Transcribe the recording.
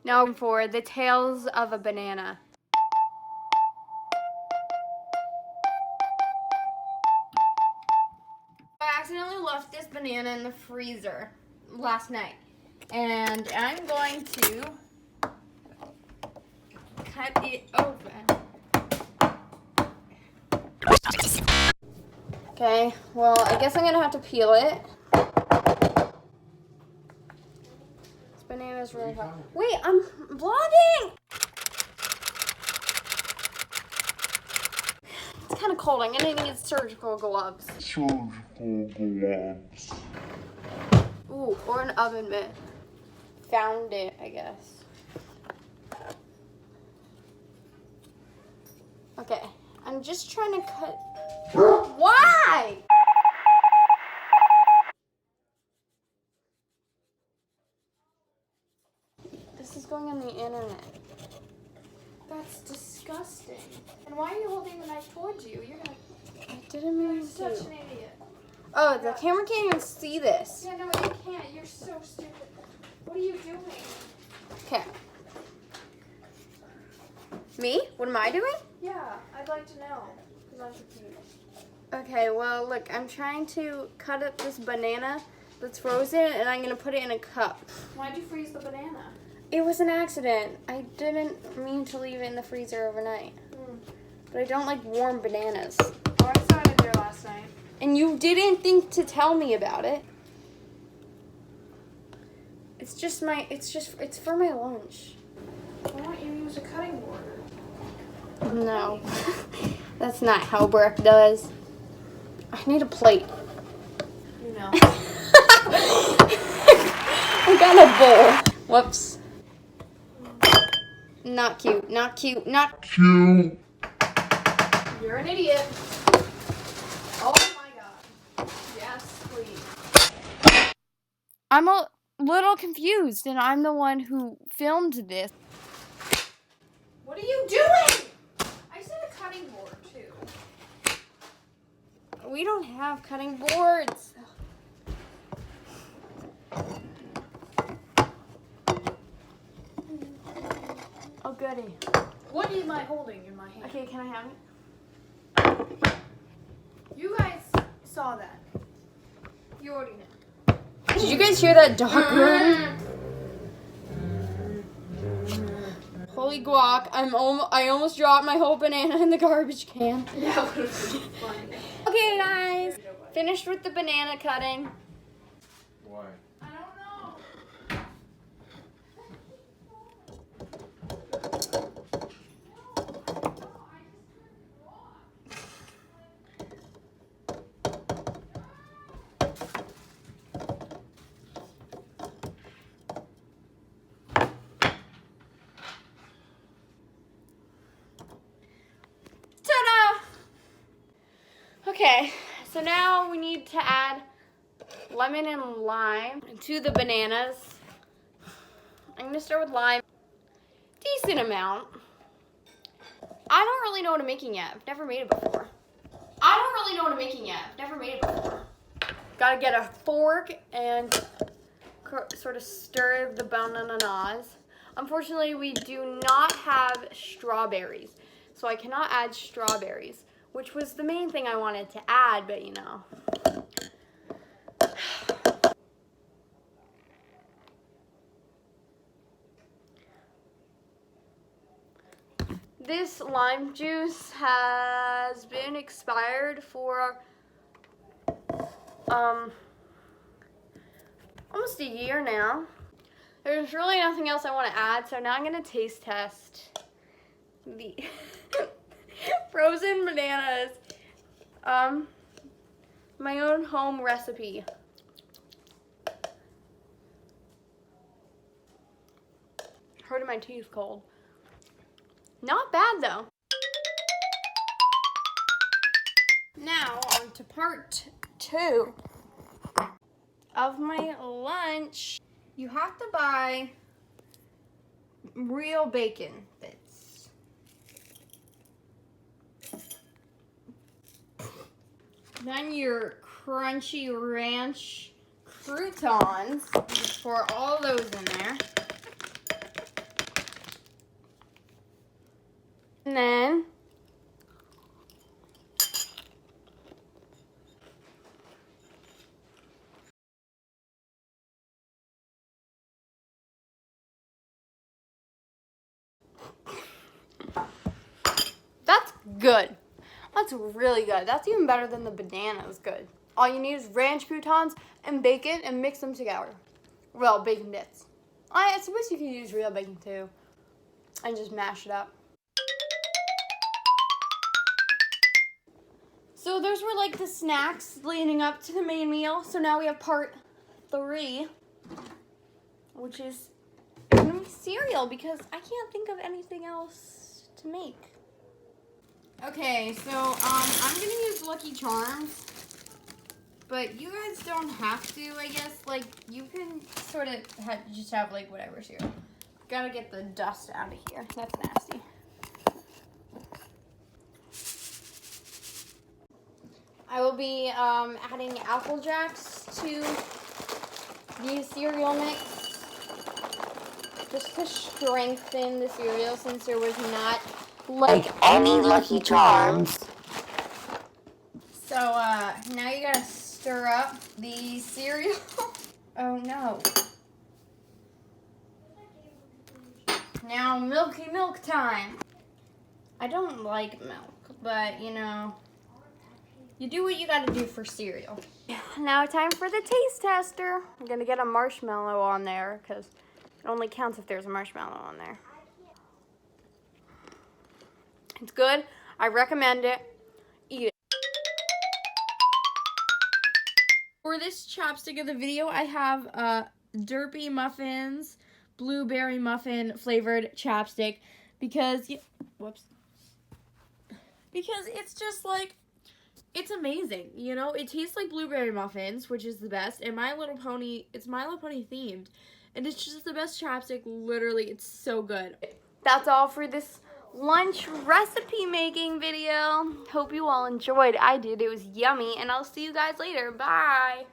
Now for the tails of a banana. I accidentally left this banana in the freezer last night. And I'm going to cut it open. Okay, well, I guess I'm gonna have to peel it. This banana's really hot. Wait, I'm vlogging! It's kind of cold. I'm gonna need surgical gloves. Ooh, or an oven mitt. Found it, I guess. Okay, I'm just trying to cut. Why? This is going on the internet. That's disgusting. And why are you holding the knife towards you? You're gonna. I didn't mean to. You're such an idiot. Oh, the camera can't even see this. Yeah, no, you can't. You're so stupid. What are you doing? Okay. Me? What am I doing? Yeah, I'd like to know. Because I'm confused. Okay, well, look, I'm trying to cut up this banana that's frozen, and I'm going to put it in a cup. Why'd you freeze the banana? It was an accident. I didn't mean to leave it in the freezer overnight. But I don't like warm bananas. Oh, I saw it in there last night. And you didn't think to tell me about it. It's for my lunch. Why don't you use a cutting board? No. That's not how Brooke does. I need a plate. You know. I got a bowl. Whoops. Not cute. Not cute. Not cute. You're an idiot. Oh my god. Yes, please. I'm a little confused, and I'm the one who filmed this. What are you doing? I said a cutting board too. We don't have cutting boards. Oh, goody. What am I holding in my hand? Okay, can I have it? You guys saw that. You already know. Did you guys hear that dog run? Holy guac, I almost dropped my whole banana in the garbage can. That would have been funny. Okay, guys. Finished with the banana cutting. Why? I don't know. Ta-da! Okay, so now we need to add lemon and lime to the bananas. I'm gonna start with lime. Decent amount. I don't really know what I'm making yet. I've never made it before. Gotta get a fork and sort of stir the bananas. Unfortunately, we do not have strawberries, so I cannot add strawberries, which was the main thing I wanted to add, but you know. This lime juice has been expired for almost a year now. There's really nothing else I want to add, so now I'm going to taste test the frozen bananas. My own home recipe. Hurting my teeth cold. Not bad though. Now on to part 2 of my lunch. You have to buy real bacon bits. Then your crunchy ranch croutons. Just pour all those in there. And then that's good. That's really good. That's even better than the bananas good. All you need is ranch croutons and bacon and mix them together. Well, bacon bits. I suppose you could use real bacon too. And just mash it up. So those were like the snacks leading up to the main meal. So now we have part 3, which is gonna be cereal because I can't think of anything else to make. Okay, so I'm gonna use Lucky Charms, but you guys don't have to, I guess. Like, you can sort of just have like whatever cereal. Gotta get the dust out of here. That's nasty. I will be adding Apple Jacks to the cereal mix, just to strengthen the cereal since there was not like any Lucky Charms. So now you gotta stir up the cereal. Oh no. Now milky milk time. I don't like milk, but you know, you do what you gotta do for cereal. Now time for the taste tester. I'm gonna get a marshmallow on there because it only counts if there's a marshmallow on there. It's good. I recommend it. Eat it. For this chopstick of the video, I have Derpy Muffins blueberry muffin flavored chapstick because it's just like, it's amazing, you know? It tastes like blueberry muffins, which is the best, and it's My Little Pony themed, and it's just the best chapstick. Literally, it's so good. That's all for this lunch recipe making video. Hope you all enjoyed. I did. It was yummy, and I'll see you guys later. Bye.